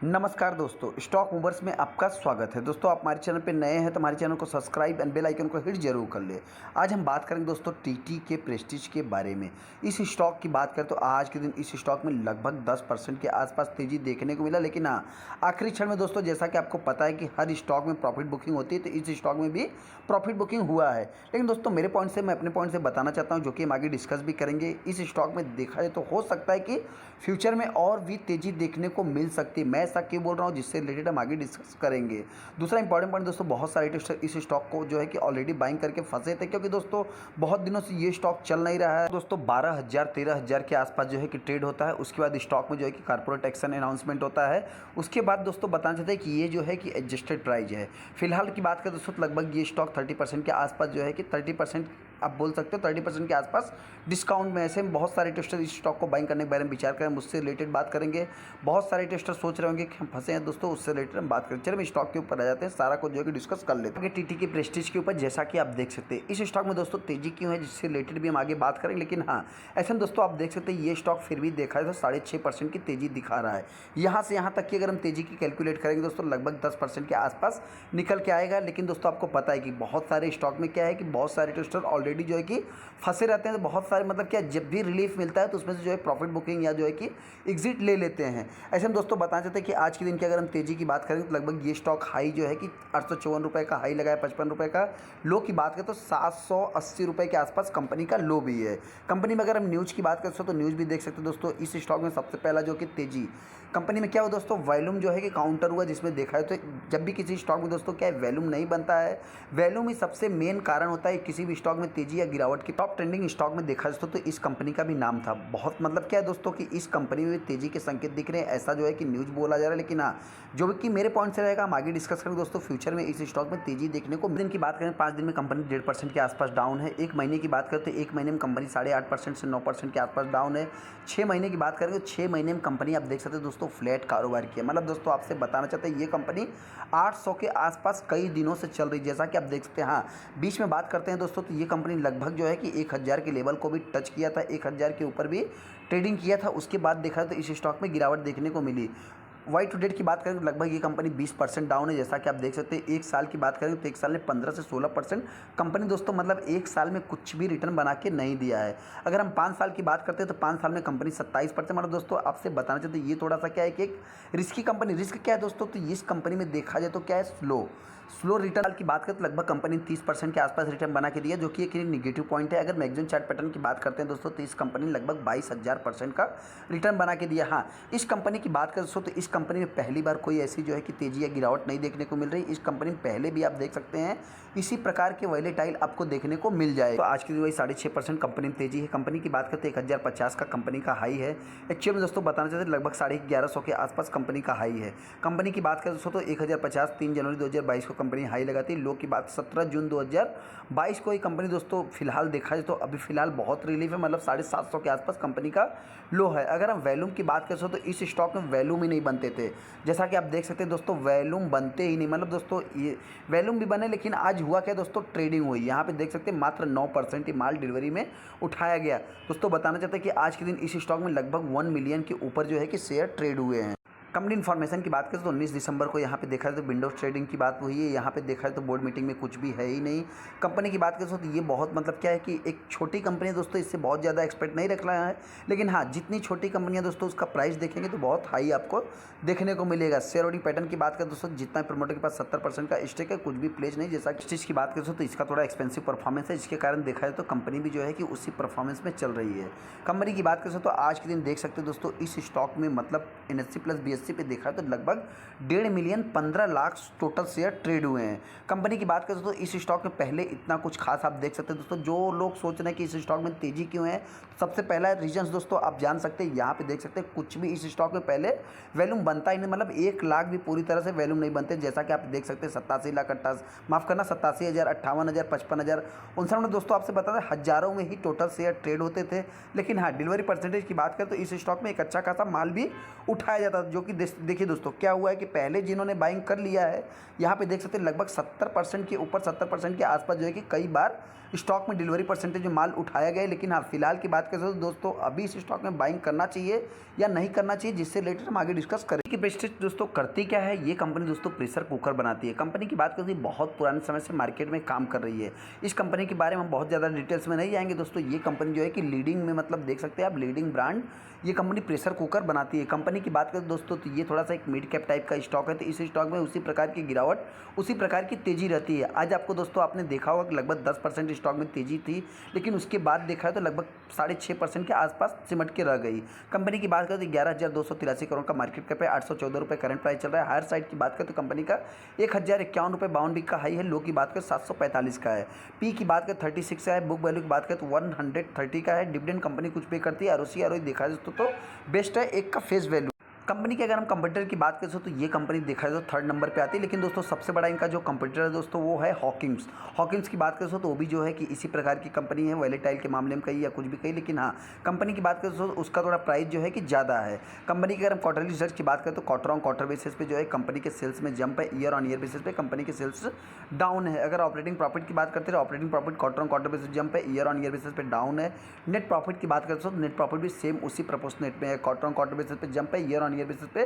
नमस्कार दोस्तों, stock movers में आपका स्वागत है। दोस्तों, आप हमारे चैनल पे नए हैं तो हमारे चैनल को सब्सक्राइब एंड बेल आइकन को हिट जरूर कर ले। आज हम बात करेंगे दोस्तों टीटी के प्रेस्टीज के बारे में। इस स्टॉक की बात करें तो आज के दिन इस स्टॉक में लगभग 10% के आसपास तेजी देखने को मिला। लेकिन हाँ, आखिरी क्षण में दोस्तों, जैसा कि आपको पता है कि हर स्टॉक में प्रॉफिट बुकिंग होती है, तो इस स्टॉक में भी प्रॉफिट बुकिंग हुआ है। लेकिन दोस्तों, मेरे पॉइंट से मैं अपने पॉइंट से बताना चाहता हूँ, जो कि हम आगे डिस्कस भी करेंगे। इस स्टॉक में देखा जाए तो हो सकता है कि फ्यूचर में और भी तेजी देखने को मिल सकती है। मैं ऐसा क्यों बोल रहा हूँ, जिससे रिलेटेड हम आगे डिस्कस करेंगे। दूसरा इंपॉर्टेंट पॉइंट दोस्तों, बहुत सारे इन्वेस्टर इस स्टॉक को जो है कि ऑलरेडी बाइंग करके फंसे थे, क्योंकि दोस्तों बहुत दिनों से ये स्टॉक चल नहीं रहा है। दोस्तों 12,000 13,000 के आसपास जो है कि ट्रेड होता है। उसके बाद स्टॉक में जो है कि कॉर्पोरेट एक्शन अनाउंसमेंट होता है। उसके बाद दोस्तों बताना चाहते हैं कि ये जो है कि एडजस्टेड प्राइस है। फिलहाल की बात करें दोस्तों, लगभग ये स्टॉक 30% के आसपास जो है कि 30%, आप बोल सकते हो 30% के आसपास डिस्काउंट में। ऐसे में बहुत सारे टेस्टर इस स्टॉक को बाइंग करने के बारे में विचार करें, मुझसे रिलेटेड बात करेंगे। बहुत सारे टेस्टर सोच रहे होंगे कि हम फंसे हैं दोस्तों, उससे रिलेटेड हम बात करें। चलिए, हम स्टॉक के ऊपर आ जाते हैं, सारा कुछ जो है कि डिस्कस कर लेते हैं। टीटी के प्रेस्टीज के ऊपर जैसा कि आप देख सकते हैं, इस स्टॉक में दोस्तों तेजी क्यों है, जिससे रिलेटेड भी हम आगे बात करेंगे। लेकिन हाँ, ऐसे में दोस्तों आप देख सकते हैं ये स्टॉक फिर भी देखा है तो 6.5% की तेजी दिखा रहा है। यहाँ से यहाँ तक कि अगर हम तेजी की कैलकुलेट करेंगे दोस्तों, लगभग 10% के आसपास निकल के आएगा। लेकिन दोस्तों आपको पता है कि बहुत सारे स्टॉक में क्या है कि बहुत सारे टेस्टर ऑलरेडी जो है कि फंसे रहते हैं। तो बहुत सारे मतलब क्या, जब भी रिलीफ मिलता है तो उसमें से जो है प्रॉफिट बुकिंग या जो है कि एग्जिट ले लेते हैं। ऐसे में दोस्तों बताना चाहते हैं कि आज के दिन की अगर हम तेजी की बात करें तो लगभग ये स्टॉक हाई जो है कि 854 रुपये का हाई लगाया, 55 रुपये का लो की बात करें तो 780 रुपये के आसपास कंपनी का लो भी है। कंपनी में अगर हम न्यूज़ की बात करें तो न्यूज़ भी देख सकते हैं दोस्तों। इस स्टॉक में सबसे पहला जो कि तेजी कंपनी में क्या हुआ दोस्तों, वॉल्यूम जो है कि काउंटर हुआ, जिसमें देखा है तो जब भी किसी स्टॉक में दोस्तों क्या है, वॉल्यूम नहीं बनता है। वॉल्यूम ही सबसे मेन कारण होता है किसी भी स्टॉक में तेजी या गिरावट की। टॉप ट्रेंडिंग स्टॉक में देखा दोस्तों तो इस कंपनी का भी नाम था। बहुत मतलब क्या है दोस्तों कि इस कंपनी में तेजी के संकेत दिख रहे हैं, ऐसा जो है कि न्यूज़ बोला जा रहा है। लेकिन हाँ, जो कि मेरे पॉइंट से रहेगा, हम आगे डिस्कस करेंगे दोस्तों। फ्यूचर में इस स्टॉक में तेजी देखने को, दिन की बात करें 5 दिन में कंपनी 1.5% के आसपास डाउन है। 1 महीने की बात करें तो 1 महीने में कंपनी 8.5% से 9% के आसपास डाउन है। 6 महीने की बात करें तो 6 महीने में कंपनी आप देख सकते हैं दोस्तों फ्लैट कारोबार किया। मतलब दोस्तों आपसे बताना चाहते हैं ये कंपनी 800 के आसपास कई दिनों से चल रही है, जैसा कि आप देख सकते हैं। हाँ, बीच में बात करते हैं दोस्तों तो ये कंपनी लगभग जो है कि 1000 के लेवल को भी टच किया था, 1000 के ऊपर भी ट्रेडिंग किया था। उसके बाद देखा तो इस स्टॉक में गिरावट देखने को मिली। वाई टू डेट की बात करें तो लगभग ये कंपनी 20% डाउन है, जैसा कि आप देख सकते हैं। एक साल की बात करें तो एक साल में 15 से 16% कंपनी दोस्तों मतलब एक साल में कुछ भी रिटर्न बना के नहीं दिया है। अगर हम 5 साल की बात करते हैं तो 5 साल में कंपनी 27%। मतलब दोस्तों आपसे बताना चाहते हैं ये थोड़ा सा क्या है कि एक रिस्की कंपनी। रिस्क क्या है दोस्तों, तो इस कंपनी में देखा जाए तो क्या है, स्लो रिटर्न की बात करें तो लगभग कंपनी 30% के आसपास रिटर्न बना के दिया, जो कि एक निगेटिव पॉइंट है। अगर मैगजीन चार्ट पैटर्न की बात करते हैं दोस्तों तो इस कंपनी ने लगभग 22,000% का रिटर्न बना के दिया। हाँ, इस कंपनी की बात करें दोस्तों तो इस कंपनी में पहली बार कोई ऐसी जो है कि तेजी या गिरावट नहीं देखने को मिल रही। इस कंपनी में पहले भी आप देख सकते हैं इसी प्रकार के वॉलेटाइल आपको देखने को मिल जाए। तो आज की वही 6.5% कंपनी में तेजी है। कंपनी की बात करते हैं 1050 का कंपनी का हाई है। एक्चुअल में दोस्तों बताना चाहते हैं लगभग 1150 के आसपास कंपनी का हाई है। कंपनी की बात करें दोस्तों तो 1050 3 जनवरी 2022 को कंपनी हाई लगाती है। लो की बात 17 जून 2022 को ये कंपनी दोस्तों फिलहाल देखा जाए तो अभी फिलहाल बहुत रिलीफ है, मतलब 750 के आसपास कंपनी का लो है। अगर हम वैल्यूम की बात करें तो इस स्टॉक में वैल्यूम ही नहीं बनते थे, जैसा कि आप देख सकते हैं दोस्तों। वैल्यूम बनते ही नहीं, मतलब दोस्तों ये वैल्यूम भी बने, लेकिन आज हुआ क्या दोस्तों, ट्रेडिंग हुई। यहाँ पे देख सकते हैं मात्र 9% ही माल डिलीवरी में उठाया गया। दोस्तों बताना चाहते हैं कि आज के दिन इस स्टॉक में लगभग 1 मिलियन के ऊपर जो है कि शेयर ट्रेड हुए हैं। कंपनी इन्फॉर्मेशन की बात करें तो 19 दिसंबर को यहाँ पे देखा जाए तो विंडोज ट्रेडिंग की बात हुई है। यहाँ पे देखा जाए तो बोर्ड मीटिंग में कुछ भी है ही नहीं। कंपनी की बात करें तो ये बहुत मतलब क्या है कि एक छोटी कंपनी है दोस्तों, इससे बहुत ज़्यादा एक्सपेक्ट नहीं रख रहा है। लेकिन हाँ, जितनी छोटी कंपनियाँ दोस्तों उसका प्राइस देखेंगे तो बहुत हाई आपको देखने को मिलेगा। शेयर होल्डिंग पैटर्न की बात करें दोस्तों, जितना प्रमोटर के पास 70% का स्टेक है, कुछ भी प्लेज नहीं। जैसा कि चीज़ की बात करें तो इसका थोड़ा एक्सपेंसिव परफॉर्मेंस है, जिसके कारण देखा जाए तो कंपनी भी जो है कि उसी परफॉर्मेंस में चल रही है। कंपनी की बात करें तो आज के दिन देख सकते हैं दोस्तों इस स्टॉक में मतलब NSE प्लस BSE पे देखा है तो लगभग 1.5 million 15 lakh total share trade हुए हैं। कंपनी की बात करें तो इस स्टॉक में पहले इतना कुछ खास आप देख सकते हैं दोस्तों। जो लोग सोच रहे हैं कि इस स्टॉक में तेजी क्यों है, सबसे पहला रीजन दोस्तों आप जान सकते हैं। यहाँ पे देख सकते हैं कुछ भी इस स्टॉक में पहले वैल्यूम बनता ही नहीं, मतलब 1 लाख भी पूरी तरह से वैल्यूम नहीं बनते। जैसा कि आप देख सकते हैं 87 लाख 87,000 58,000 55,000 उनसे में दोस्तों आपसे बता दें हज़ारों में ही टोटल शेयर ट्रेड होते थे। लेकिन हाँ, डिलीवरी परसेंटेज की बात करें तो इस स्टॉक में एक अच्छा खासा माल भी उठाया जाता था। जो कि देखिए दोस्तों क्या हुआ है कि पहले जिन्होंने बाइंग कर लिया है, यहाँ पे देख सकते हैं लगभग 70% के ऊपर 70% के आसपास जो है कि कई बार स्टॉक में डिलीवरी परसेंटेज में माल उठाया गया है, लेकिन हाँ फिलहाल की बात करें तो दोस्तों अभी इस स्टॉक में बाइंग करना चाहिए या नहीं करना चाहिए, जिससे रिलेटेड हम आगे डिस्कस करें कि प्रेस्टीज दोस्तों करती क्या है। ये कंपनी दोस्तों प्रेशर कुकर बनाती है। कंपनी की बात करें तो बहुत पुराने समय से मार्केट में काम कर रही है। इस कंपनी के बारे में हम बहुत ज़्यादा डिटेल्स में नहीं जाएंगे दोस्तों। ये कंपनी जो है कि लीडिंग में, मतलब देख सकते हैं आप, लीडिंग ब्रांड ये कंपनी प्रेशर कुकर बनाती है। कंपनी की बात करें दोस्तों तो ये थोड़ा सा एक मिड कैप टाइप का स्टॉक है, तो इस स्टॉक में उसी प्रकार की गिरावट, उसी प्रकार की तेजी रहती है। आज आपको दोस्तों आपने देखा होगा कि लगभग 10% स्टॉक में तेजी थी, लेकिन उसके बाद देखा है तो लगभग 6.5% के आसपास सिमट के रह गई। कंपनी की बात करें तो 11,283 करोड़ का मार्केट कैप है, 814 रुपये करंट प्राइस चल रहा है। हायर साइड की बात करें तो कंपनी का 1,051 रुपये 52 का हाई है, लो की बात करें 745 का है। पी की बात करें 36 का है, बुक वैल्यू की बात करें तो 130 का है। डिविडेंड कंपनी कुछ पे करती है। आरओसी देखा जाए तो बेस्ट है, एक का फेस वैल्यू। कंपनी की अगर हम कंपटीटर की बात करें तो ये कंपनी देखा जाए तो थर्ड नंबर पे आती है, लेकिन दोस्तों सबसे बड़ा इनका जो कंपटीटर है दोस्तों वो है हॉकिंस। हॉकिंस की बात करें तो वो भी जो है कि इसी प्रकार की कंपनी है, वॉलेटाइल के मामले में कही या कुछ भी कही, लेकिन हाँ कंपनी की बात करें तो उसका थोड़ा प्राइस जो है कि ज़्यादा है। कंपनी की अगर हम क्वार्टरली रिजल्ट की बात करें तो क्वार्टर ऑन क्वार्टर बेसिस पे जो है कंपनी के सेल्स में जंप है, ईयर ऑन ईयर बेसिस पे कंपनी के सेल्स डाउन है। अगर ऑपरेटिंग प्रॉफिट की बात करते हैं, operating profit quarter on quarter basis jump है, ईयर ऑन ईयर बेसिस पे डाउन है। नेट प्रॉफिट की बात करते हो तो नेट प्रॉफिट भी सेम उसी प्रोपोर्शनेट में है, क्वार्टर ऑन क्वार्टर बेसिस पे जंप है, ईयर ऑन ईयर बेसिस पे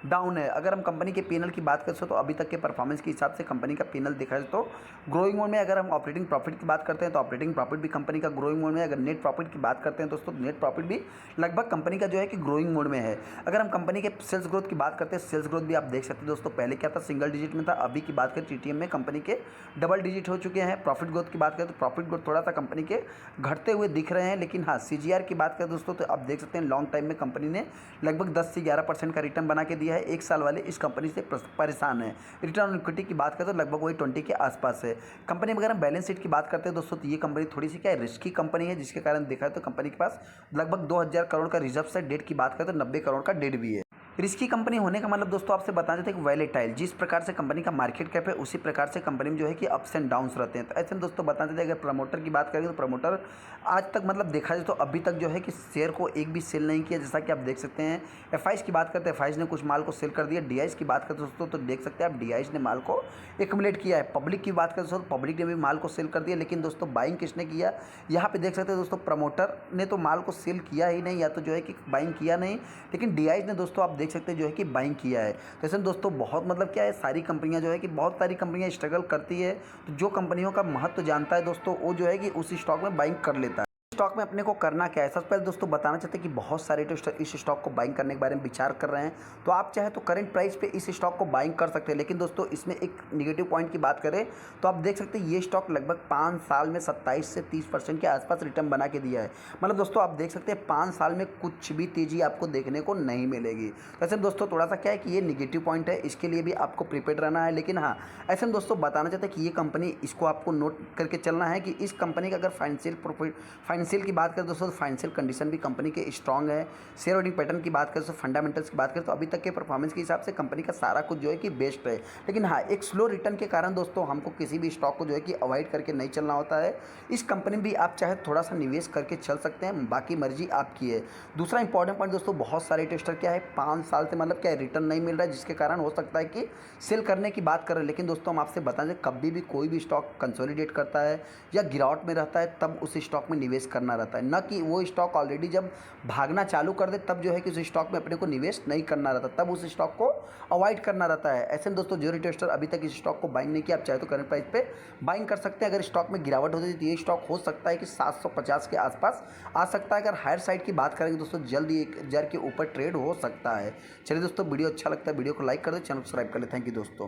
डाउन है। अगर हम कंपनी के पीएनएल की बात करें तो अभी तक के परफॉर्मेंस के हिसाब से कंपनी का पीएनएल देखा जाए तो ग्रोइंग मोड में। अगर हम ऑपरेटिंग प्रॉफिट की बात करते हैं तो ऑपरेटिंग प्रॉफिट भी कंपनी का ग्रोइंग मोड में है। अगर नेट प्रॉफिट की बात करते हैं दोस्तों, नेट प्रॉफिट भी लगभग कंपनी का जो है कि ग्रोइंग मोड में है। अगर हम कंपनी के सेल्स ग्रोथ की बात करते हैं, सेल्स ग्रोथ भी आप देख सकते हैं दोस्तों, पहले क्या था सिंगल डिजिट में था, अभी की बात करें टीटीएम में कंपनी के डबल डिजिट हो चुके हैं। प्रॉफिट ग्रोथ की बात करें तो प्रॉफिट ग्रोथ थोड़ा सा कंपनी के घटते हुए दिख रहे हैं, लेकिन हाँ सीजीआर की बात करें दोस्तों तो आप देख सकते हैं लॉन्ग टाइम में कंपनी ने लगभग 10 से 11% का रिटर्न बना के दिया है। एक साल वाले इस कंपनी से परेशान है। रिटर्न ऑन इक्विटी की बात करें तो लगभग वही 20 के आसपास है। कंपनी में अगर हम बैलेंस शीट की बात करते हैं दोस्तों तो ये कंपनी थोड़ी सी क्या है, रिस्की कंपनी है, जिसके कारण देखा है तो कंपनी के पास लगभग 2,000 करोड़ का रिजर्व है। डेट की बात करें तो 90 करोड़ का डेट भी है। रिस्की कंपनी होने का मतलब दोस्तों आपसे बता देते हैं कि वैलेटाइल, जिस प्रकार से कंपनी का मार्केट कैप है उसी प्रकार से कंपनी में जो है कि अप्स एंड डाउन्स रहते हैं। तो ऐसे में दोस्तों बता देते हैं, अगर प्रमोटर की बात करें तो प्रमोटर आज तक मतलब देखा जाए तो अभी तक जो है कि शेयर को एक भी सेल नहीं किया, जैसा कि आप देख सकते हैं। एफआईज की बात करते हैं, एफआईज ने कुछ माल को सेल कर दिया। डीआईज की बात करते हैं दोस्तों तो देख सकते हैं आप, डीआईज ने माल को एक्यूमुलेट किया है। पब्लिक की बात करते हैं दोस्तों, पब्लिक ने भी माल को सेल कर दिया, लेकिन दोस्तों बाइंग किसने किया, यहाँ पे देख सकते हैं दोस्तों, प्रमोटर ने तो माल को सेल किया ही नहीं, या तो जो है कि बाइंग किया नहीं, लेकिन डीआईज ने दोस्तों आप देख सकते हैं जो है कि बाइंग किया है। तो ऐसे में दोस्तों बहुत मतलब क्या है, सारी कंपनियां जो है कि बहुत सारी कंपनियां स्ट्रगल करती है, तो जो कंपनियों का महत्व जानता है दोस्तों वो जो है कि उस स्टॉक में बाइंग कर लेता है। स्टॉक में अपने को करना क्या है, सबसे पहले दोस्तों बताना चाहते हैं कि बहुत सारे तो इस स्टॉक को बाइंग करने के बारे में विचार कर रहे हैं, तो आप चाहे तो करंट प्राइस पे इस स्टॉक को बाइंग कर सकते हैं। लेकिन दोस्तों इसमें एक निगेटिव पॉइंट की बात करें तो आप देख सकते हैं ये स्टॉक लगभग 5 साल में 27 से 30% के आसपास रिटर्न बना के दिया है। मतलब दोस्तों आप देख सकते हैं 5 साल में कुछ भी तेज़ी आपको देखने को नहीं मिलेगी। तो ऐसे में दोस्तों थोड़ा सा क्या है कि ये निगेटिव पॉइंट है, इसके लिए भी आपको प्रिपेयर रहना है। लेकिन हाँ ऐसे में दोस्तों बताना चाहते हैं कि ये कंपनी, इसको आपको नोट करके चलना है कि इस कंपनी का अगर फाइनेंशियल की बात करें दोस्तों, फाइनेंशियल कंडीशन भी कंपनी के स्ट्रांग है। शेयर होल्डिंग पैटर्न की बात करें तो फंडामेंटल्स की बात करें तो अभी तक के परफॉर्मेंस के हिसाब से कंपनी का सारा कुछ जो है कि बेस्ट है। लेकिन हाँ एक स्लो रिटर्न के कारण दोस्तों हमको किसी भी स्टॉक को जो है कि अवॉइड करके नहीं चलना होता है। इस कंपनी में भी आप चाहे थोड़ा सा निवेश करके चल सकते हैं, बाकी मर्जी आपकी है। दूसरा इंपॉर्टेंट पॉइंट दोस्तों, बहुत सारे टेस्टर क्या है 5 साल से मतलब क्या है रिटर्न नहीं मिल रहा है, जिसके कारण हो सकता है कि सेल करने की बात करें। लेकिन दोस्तों हम आपसे बता दें, कभी भी कोई भी स्टॉक कंसोलिडेट करता है या गिरावट में रहता है तब उस स्टॉक में निवेश करना रहता है, न कि वो स्टॉक ऑलरेडी जब भागना चालू कर दे तब जो है कि उस स्टॉक में अपने को निवेश नहीं करना रहता, तब उस स्टॉक को अवॉइड करना रहता है। ऐसे में दोस्तों जो रिटेस्टर अभी तक इस स्टॉक को बाइंग नहीं किया, आप चाहे तो करंट प्राइस पे बाइंग कर सकते हैं। अगर स्टॉक में गिरावट होती है तो ये स्टॉक हो सकता है कि 750 के आसपास आ सकता है। अगर हायर साइड की बात करेंगे दोस्तों जल्दी 1,000 के ऊपर ट्रेड हो सकता है। चलिए दोस्तों वीडियो अच्छा लगता है वीडियो को लाइक कर दे, चैनल को सब्सक्राइब कर ले। थैंक यू दोस्तों।